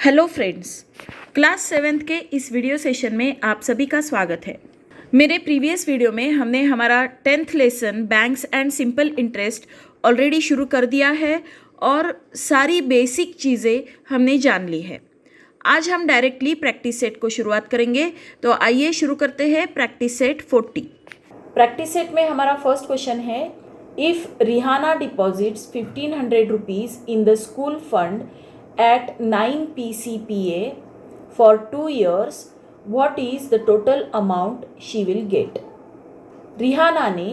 Hello friends, class 7th के इस video session में आप सभी का स्वागत है। मेरे प्रीवियस वीडियो में हमने हमारा 10th lesson banks and simple interest already शुरू कर दिया है और सारी बेसिक चीज़ें हमने जान ली है। आज हम डायरेक्टली प्रैक्टिस सेट को शुरुआत करेंगे, तो आइए शुरू करते हैं प्रैक्टिस सेट 40। प्रैक्टिस सेट में हमारा फर्स्ट क्वेश्चन है, if Rihana deposits 1500 rupees in the school fund at 9 PCPA for 2 years, what is the total amount she will get? Rihana ने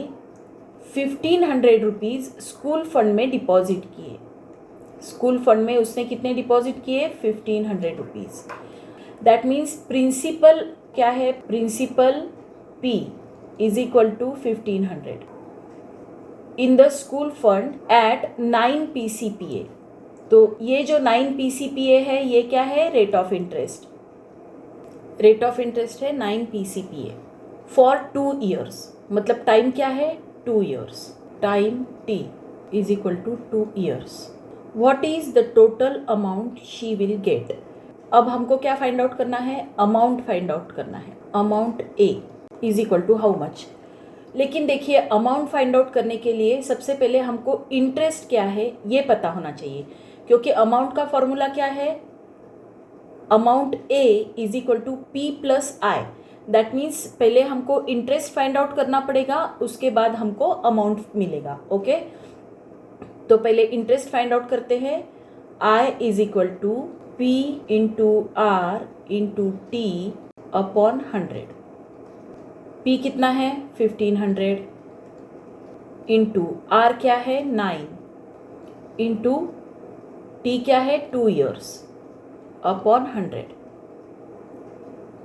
1500 रुपीज़ स्कूल फंड में डिपॉजिट किए। स्कूल फंड में उसने कितने deposit किए? 1500 रुपीज़। दैट मीन्स प्रिंसिपल क्या है? Principal P is equal to 1500 in the school fund at 9 PCPA। तो ये जो 9 PCPA है, ये क्या है? Rate of interest. Rate of interest है 9 PCPA फॉर 2 ईयर्स। मतलब टाइम क्या है? 2 years. Time T is equal to 2 years. What is the total amount she will get? अब हमको क्या फाइंड आउट करना है? अमाउंट फाइंड आउट करना है। Amount A is equal to how much? लेकिन देखिए, अमाउंट फाइंड आउट करने के लिए सबसे पहले हमको इंटरेस्ट क्या है ये पता होना चाहिए, क्योंकि अमाउंट का फॉर्मूला क्या है? Amount A is equal to P plus I. That means पहले हमको इंटरेस्ट फाइंड आउट करना पड़ेगा, उसके बाद हमको अमाउंट मिलेगा। ओके, तो पहले इंटरेस्ट फाइंड आउट करते हैं। I is equal to P into R into T upon 100। P कितना है? 1500 इंटू आर क्या है? 9 इंटू T क्या है? 2 ईयर्स अपॉन 100।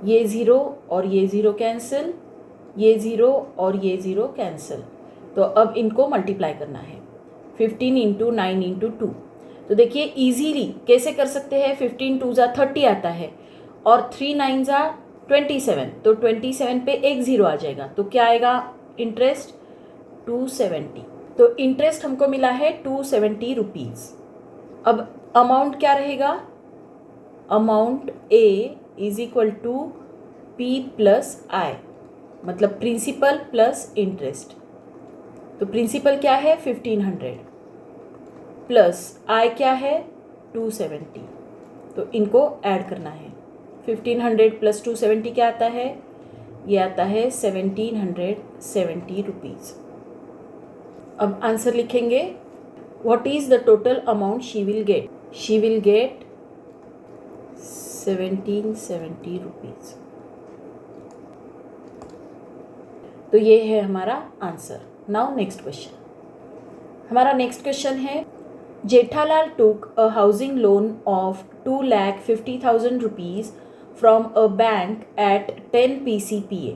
ये ज़ीरो और ये ज़ीरो कैंसिल, ये ज़ीरो और ये ज़ीरो कैंसिल। तो अब इनको मल्टीप्लाई करना है। 15 इंटू 9 इंटू 2। तो देखिए इजीली कैसे कर सकते हैं? 15 2 ज़ा 30 आता है और 3 9 ज़ा 27। तो 27 पे एक ज़ीरो आ जाएगा, तो क्या आएगा? इंटरेस्ट 270। तो इंटरेस्ट हमको मिला है 270 रुपीज़। अब अमाउंट क्या रहेगा? Amount A is equal to P plus I, मतलब प्रिंसिपल प्लस इंटरेस्ट। तो प्रिंसिपल क्या है? 1500 प्लस आई क्या है? 270। तो इनको ऐड करना है। 1500 प्लस 270 क्या आता है? ये आता है 1770 रुपीज़। अब आंसर लिखेंगे। What is the total amount she will get? She will get 1770 rupees. तो ये है हमारा आंसर। Now next question. हमारा नेक्स्ट क्वेश्चन है, Jethalal took a housing loan of 2,50,000 rupees from a bank at 10 PCPA।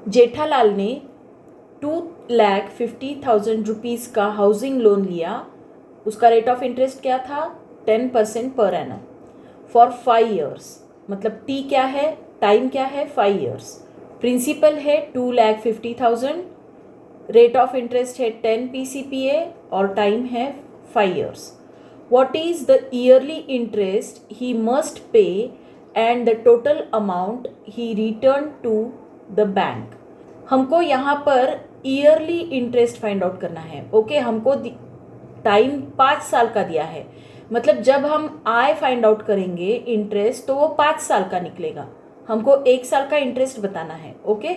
Jethalal ने 2,50,000 rupees का housing loan लिया। उसका रेट ऑफ इंटरेस्ट क्या था? 10% पर एनम फॉर 5 ईयर्स। मतलब T क्या है? टाइम क्या है? 5 ईयर्स। प्रिंसिपल है 2,50,000, रेट ऑफ इंटरेस्ट है 10 PCPA और टाइम है 5 years. What is the yearly interest he must pay and the total amount he return to the bank? हमको यहाँ पर ईयरली इंटरेस्ट फाइंड आउट करना है। ओके, हमको टाइम 5 साल का दिया है, मतलब जब हम आय फाइंड आउट करेंगे इंटरेस्ट, तो वो 5 साल का निकलेगा। हमको 1 साल का इंटरेस्ट बताना है। ओके,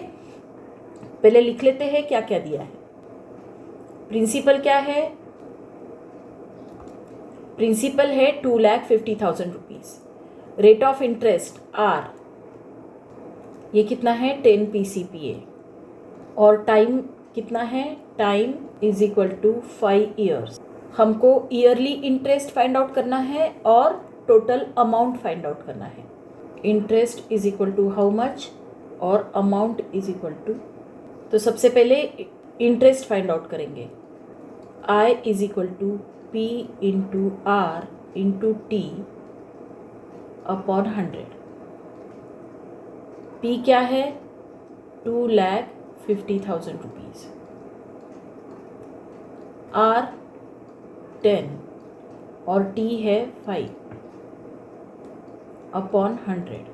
पहले लिख लेते हैं क्या क्या दिया है। प्रिंसिपल क्या है? प्रिंसिपल है 2,50,000 rupees. Rate of interest R, ये कितना है? 10 PCPA और टाइम कितना है? Time is equal to 5 years. हमको ईयरली इंटरेस्ट फाइंड आउट करना है और टोटल अमाउंट फाइंड आउट करना है। Interest is equal to how much और अमाउंट इज इक्वल टू, तो सबसे पहले इंटरेस्ट फाइंड आउट करेंगे। I is equal to P into R into T upon 100। P क्या है? 2,50,000 रुपीज़। R 10 और T है 5। अपॉन 100।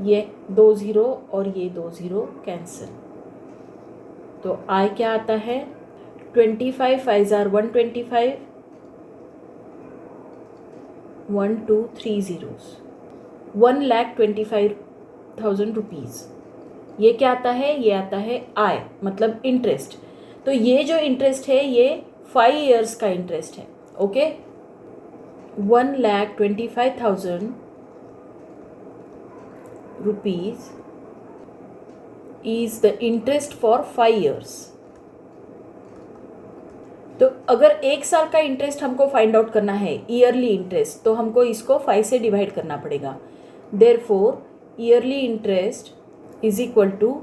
ये 2 ज़ीरो और ये 2 ज़ीरो कैंसिल, तो आई क्या आता है 25 5 जार 125, 1 2 3 ज़ीरोज़, 1,25,000 रुपीज़। ये क्या आता है, ये आता है आई मतलब इंटरेस्ट। तो ये जो इंटरेस्ट है ये 5 ईयर्स का इंटरेस्ट है। Okay, 1,25,000 rupees is the interest for 5 years. तो अगर 1 साल का इंटरेस्ट हमको फाइंड आउट करना है, ईयरली इंटरेस्ट, तो हमको इसको 5 से डिवाइड करना पड़ेगा। Therefore yearly interest is equal to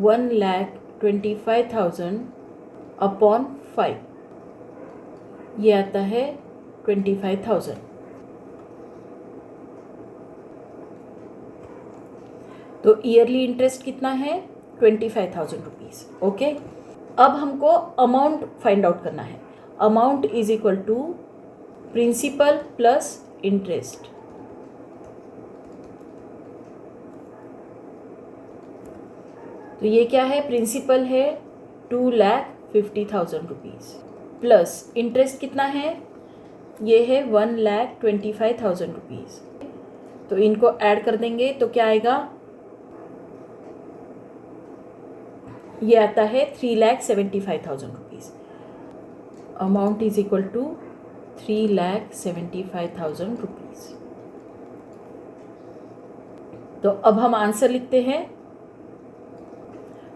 1,25,000 upon 5, ये आता है 25,000। तो ईयरली इंटरेस्ट कितना है 25,000 रुपीज़। ओके, अब हमको अमाउंट फाइंड आउट करना है। Amount is equal to principal plus interest. तो ये क्या है, प्रिंसिपल है 2,50,000 रुपीज़ प्लस इंटरेस्ट कितना है, ये है 1,25,000 रुपीज़। तो इनको ऐड कर देंगे तो क्या आएगा, ये आता है 3,75,000 rupees. Amount is equal to 3,75,000 rupees. तो अब हम आंसर लिखते हैं।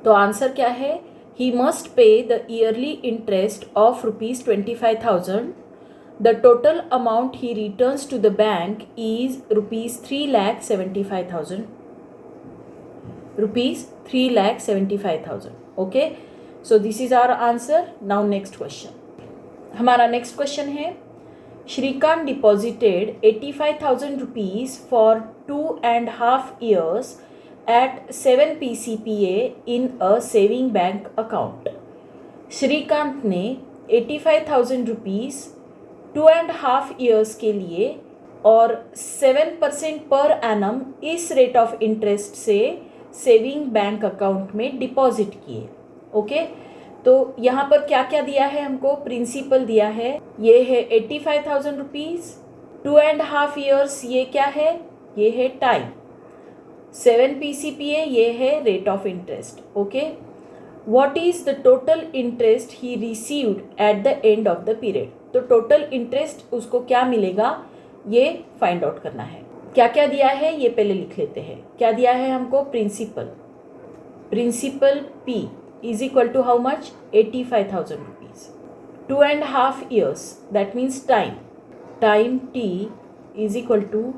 तो आंसर क्या है, he must pay the yearly interest of ₹25,000। The total amount he returns to the bank is ₹3,75,000। ₹3,75,000। Okay, so this is our answer. Now next question. हमारा next question है, Shrikant deposited 85,000 rupees for 2.5 years at 7 PCPA in a saving bank account। Shrikant ने 85,000 rupees 2.5 years के लिए और 7% per annum इस rate of interest से saving bank account में deposit किए। ओके, तो यहाँ पर क्या क्या दिया है हमको, प्रिंसिपल दिया है, ये है 85,000 रुपीज़, 2.5 years ये क्या है, ये है टाइम, 7 PCPA ये है rate of interest. Okay, what is the total interest he received at the end of the period. तो टोटल इंटरेस्ट उसको क्या मिलेगा ये फाइंड आउट करना है। क्या क्या दिया है ये पहले लिख लेते हैं। क्या दिया है हमको, principal P is equal to how much, 85,000 rupees, 2.5 years that means time T is equal to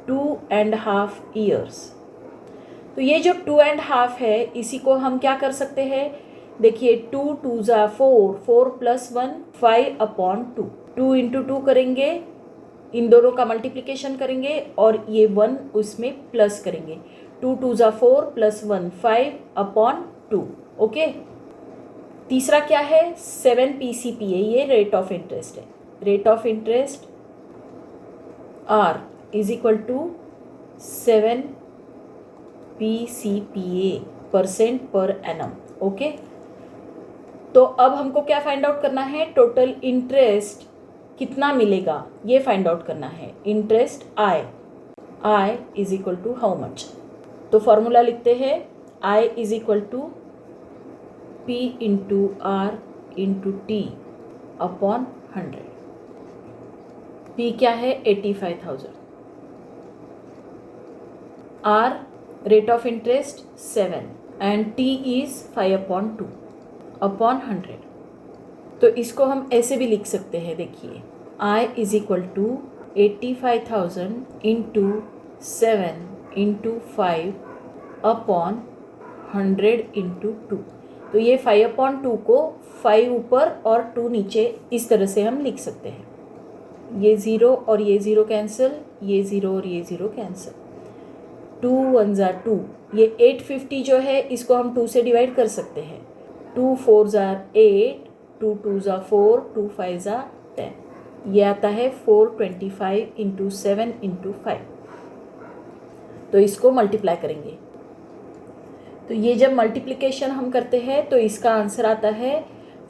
2.5 years। तो ये जो 2.5 है इसी को हम क्या कर सकते हैं, देखिए 2 2 ज़ा 4, 4 + 1 5/2, 2 × 2 करेंगे, इन दोनों का मल्टीप्लिकेशन करेंगे और ये 1 उसमें प्लस करेंगे, 2 2 ज़ा 4 + 1 5/2। ओके, तीसरा क्या है, 7 PCPA, ये रेट ऑफ इंटरेस्ट है। Rate of interest R is equal to 7 PCPA % per annum. Okay, तो अब हमको क्या फाइंड आउट करना है, टोटल इंटरेस्ट कितना मिलेगा ये फाइंड आउट करना है। Interest I is equal to how much. तो फॉर्मूला लिखते हैं, I is equal to P × R × T upon 100। P क्या है, 85,000, R rate of interest 7 and T is 5/2 upon 100। तो इसको हम ऐसे भी लिख सकते हैं, देखिए I is equal to 85,000 × 7 × 5 upon 100 × 2। तो ये 5/2 को 5 ऊपर और 2 नीचे इस तरह से हम लिख सकते हैं। ये 0 और ये 0 कैंसिल, ये 0 और ये 0 कैंसिल, 2 1 ज़ा 2, ये 850 जो है इसको हम 2 से डिवाइड कर सकते हैं, 2 4 ज़ा 8, 2 2 ज़ा 4, 2 5 ज़ा 10। ये आता है 425 इंटू 7 इंटू 5। तो इसको मल्टीप्लाई करेंगे, तो ये जब मल्टीप्लिकेशन हम करते हैं तो इसका आंसर आता है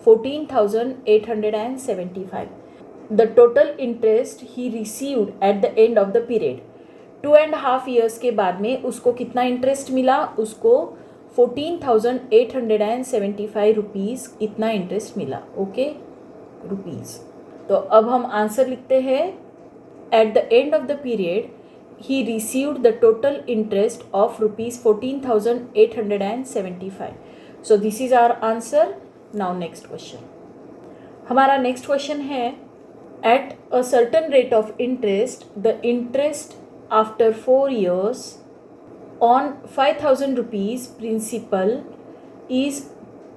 14,875। The total interest he received at the end of the period, 2.5 years के बाद में उसको कितना इंटरेस्ट मिला, उसको 14,875 रुपीज़ इतना इंटरेस्ट मिला। Okay, rupees. तो अब हम आंसर लिखते हैं, at the end of the period he received the total interest of rupees 14,875. So this is our answer. Now next question. हमारा next question है, at a certain rate of interest, the interest after 4 years on 5,000 rupees principal is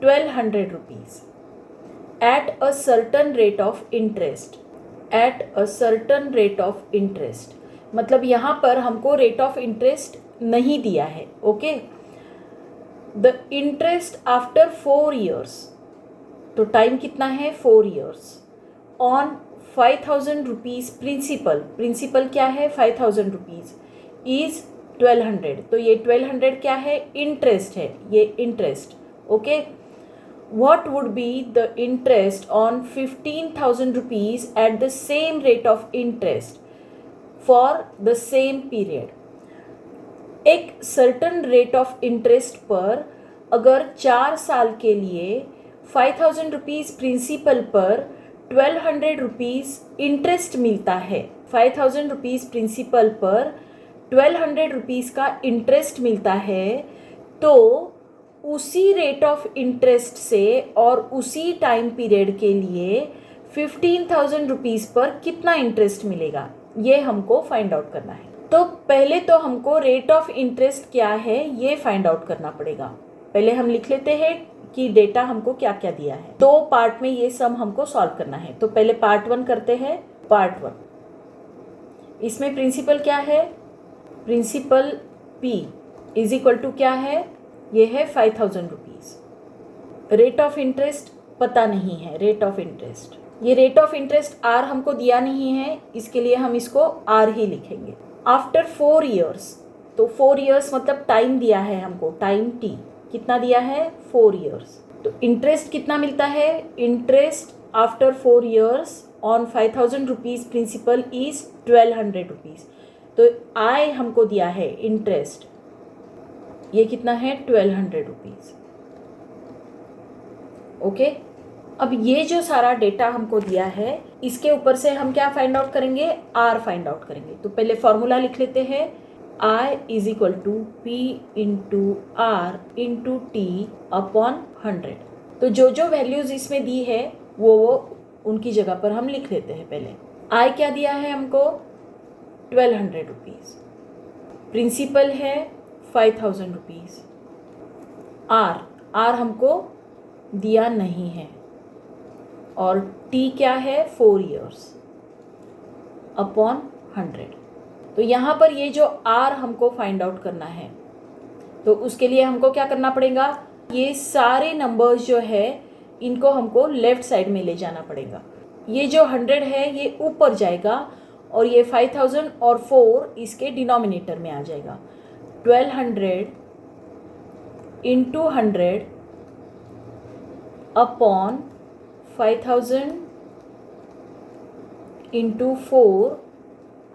1,200 rupees. At a certain rate of interest. At a certain rate of interest. मतलब यहाँ पर हमको rate of interest नहीं दिया है। Okay, the interest after 4 years, तो time कितना है 4 years, on 5,000 rupees principal, principal क्या है 5,000 रुपीज़, इज़ 1,200। तो ये 1,200 क्या है, इंटरेस्ट है, ये interest. Okay, what would be the interest on 15,000 rupees at the same rate of interest for the same period? एक सर्टन रेट ऑफ इंटरेस्ट पर अगर 4 साल के लिए 5,000 रुपीज़ प्रिंसिपल पर 1,200 रुपीज़ इंटरेस्ट मिलता है, 5,000 रुपीज़ प्रिंसिपल पर 1,200 रुपीज़ का इंटरेस्ट मिलता है, तो उसी रेट ऑफ इंटरेस्ट से और उसी टाइम पीरियड के लिए 15,000 रुपीज़ पर कितना इंटरेस्ट मिलेगा, ये हमको फाइंड आउट करना है। तो पहले तो हमको रेट ऑफ इंटरेस्ट क्या है ये फाइंड आउट करना पड़ेगा। पहले हम लिख लेते हैं कि डेटा हमको क्या क्या दिया है। 2 पार्ट में ये सम हमको सॉल्व करना है। तो पहले पार्ट 1 करते हैं। पार्ट 1, इसमें प्रिंसिपल क्या है, principal P is equal to क्या है, ये है 5,000 रुपीज़। रेट ऑफ इंटरेस्ट पता नहीं है, रेट ऑफ इंटरेस्ट, ये रेट ऑफ इंटरेस्ट R हमको दिया नहीं है, इसके लिए हम इसको R ही लिखेंगे। आफ्टर 4 ईयर्स, तो 4 ईयर्स मतलब टाइम दिया है हमको, टाइम T कितना दिया है 4 ईयर्स। तो इंटरेस्ट कितना मिलता है, interest after 4 years on 5,000 rupees principal is 1,200 rupees. तो I हमको दिया है इंटरेस्ट, ये कितना है 1,200 रुपीज़। ओके, अब ये जो सारा डेटा हमको दिया है इसके ऊपर से हम क्या फाइंड आउट करेंगे, R फाइंड आउट करेंगे। तो पहले फॉर्मूला लिख लेते हैं, I is equal to P into R into T upon 100। तो जो जो वैल्यूज़ इसमें दी है वो उनकी जगह पर हम लिख लेते हैं। पहले I क्या दिया है हमको 1,200 रुपीज़, प्रिंसिपल है 5,000 रुपीज़, R हमको दिया नहीं है, और T क्या है 4 ईयर्स अपॉन 100। तो यहाँ पर ये जो R हमको फाइंड आउट करना है, तो उसके लिए हमको क्या करना पड़ेगा, ये सारे नंबर्स जो है इनको हमको लेफ़्ट साइड में ले जाना पड़ेगा। ये जो 100 है ये ऊपर जाएगा और ये 5,000 और 4 इसके डिनोमिनेटर में आ जाएगा। 1,200 into 100 upon 5,000 into 4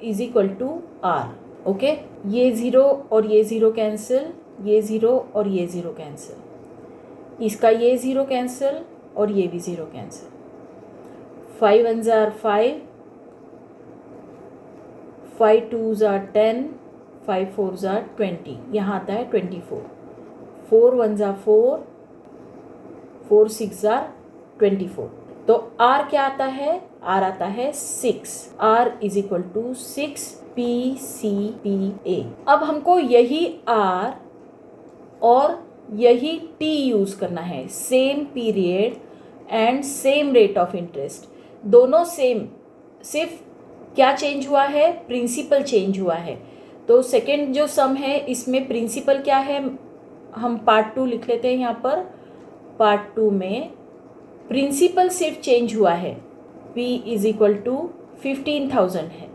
is equal to R। Okay, ये 0 और ये 0 कैंसिल, ये 0 और ये 0 कैंसिल, इसका ये 0 कैंसिल और ये भी 0 cancel. 5 1s are 5, 5 2s are 10, 5 4s are 20, यहाँ आता है 24। 4 1s are 4, 4 6s are 24। तो R क्या आता है, R आता है 6। R is equal to 6 PCPA। अब हमको यही R और यही T यूज़ करना है, same period and same rate of interest, दोनों सेम, सिर्फ क्या चेंज हुआ है, प्रिंसिपल चेंज हुआ है। तो सेकेंड जो सम है इसमें प्रिंसिपल क्या है, हम पार्ट 2 लिख लेते हैं यहाँ पर। पार्ट 2 में प्रिंसिपल सिर्फ चेंज हुआ है, P इज इक्वल टू 15,000 है।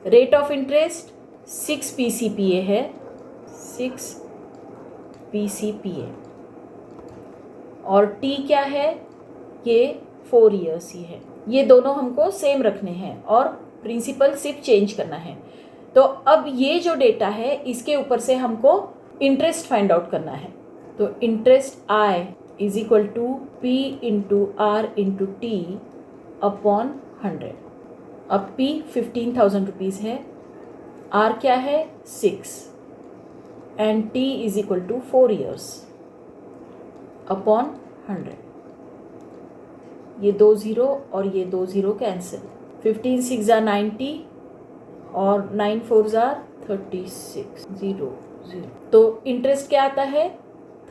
रेट ऑफ इंटरेस्ट 6 PCPA है, 6 PCPA। और T क्या है, ये 4 ईयर्स ही है। ये दोनों हमको सेम रखने हैं और प्रिंसिपल सिर्फ चेंज करना है। तो अब ये जो डेटा है इसके ऊपर से हमको इंटरेस्ट फाइंड आउट करना है। तो interest I is equal to P into R into T upon 100। अब P 15,000 रुपीज़ है, R क्या है 6 and T is equal to 4 years upon 100। ये 2 ज़ीरो और ये 2 ज़ीरो कैंसिल। 15 6 ज़ा 90 और 9 4 ज़ा 36 0 0। तो इंटरेस्ट क्या आता है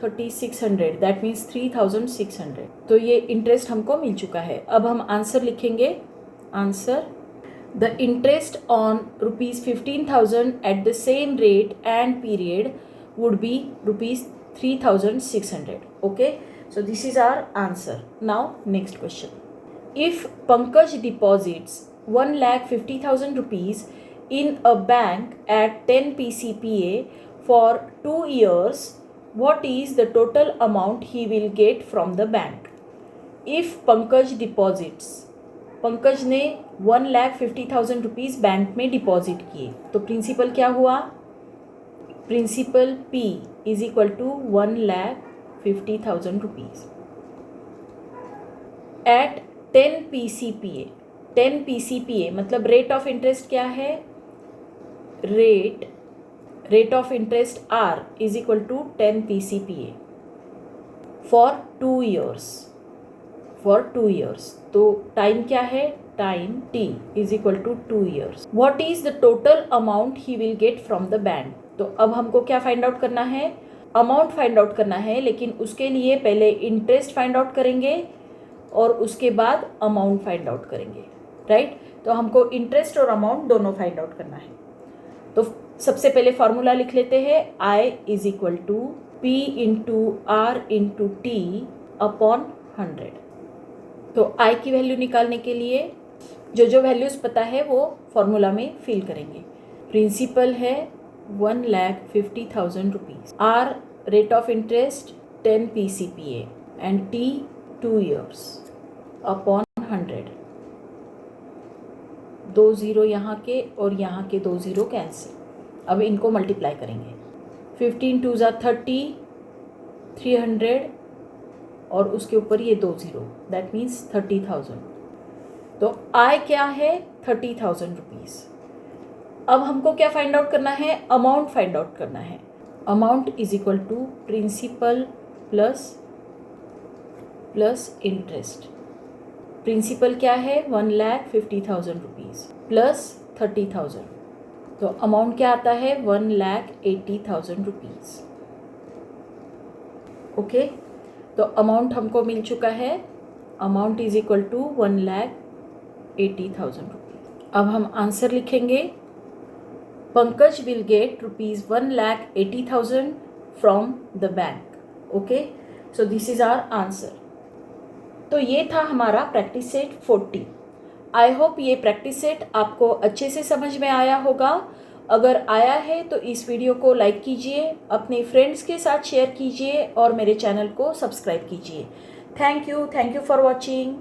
3600, दैट मीन्स 3600। तो ये इंटरेस्ट हमको मिल चुका है। अब हम आंसर लिखेंगे। Answer, the interest on ₹15,000 at the same rate and period would be ₹3,600. Okay, so this is our answer. Now next question. If Pankaj deposits 1,50,000 rupees in a bank at 10 PCPA for 2 years, what is the total amount he will get from the bank? If Pankaj deposits, Pankaj ने 1,50,000 rupees bank में deposit किए, तो principal क्या हुआ, principal P is equal to 1,50,000 rupees at 10 PCPA। 10 PCPA मतलब rate of interest क्या है, rate of interest R is equal to 10 PCPA for 2 years, for 2 years. तो टाइम क्या है, time T is equal to 2 years. What is the total amount he will get from the bank. तो अब हमको क्या find out करना है, amount find out करना है, लेकिन उसके लिए पहले इंटरेस्ट फाइंड आउट करेंगे और उसके बाद अमाउंट फाइंड आउट करेंगे, राइट। तो हमको इंटरेस्ट और अमाउंट दोनों फाइंड आउट करना है। तो सबसे पहले फॉर्मूला लिख लेते हैं, I is equal to P into R into T upon 100। तो I की वैल्यू निकालने के लिए जो वैल्यूज़ पता है वो फॉर्मूला में फिल करेंगे। प्रिंसिपल है 1,50,000 rupees, R rate of interest 10 PCPA and T 2 years upon 100। 2 zero यहाँ के और यहाँ के 2 ज़ीरो कैंसिल। अब इनको मल्टीप्लाई करेंगे। 15 2 ज़ा 30, 300 और उसके ऊपर ये 2 ज़ीरो, दैट मीन्स 30,000। तो I क्या है 30,000 रुपीज़। अब हमको क्या फाइंड आउट करना है, अमाउंट फाइंड आउट करना है। Amount is equal to principal plus interest. Principal क्या है 1,50,000 रुपीज़ प्लस 30,000, तो अमाउंट क्या आता है 1,80,000 रुपीज़। ओके, तो अमाउंट हमको मिल चुका है, amount is equal to 1,80,000 rupees. अब हम आंसर लिखेंगे, Pankaj will get ₹1,80,000 from the bank. Okay, so this is our answer. तो ये था हमारा प्रैक्टिस सेट 40। आई होप ये प्रैक्टिस सेट आपको अच्छे से समझ में आया होगा। अगर आया है तो इस वीडियो को लाइक कीजिए, अपने फ्रेंड्स के साथ शेयर कीजिए और मेरे चैनल को सब्सक्राइब कीजिए। Thank you for watching.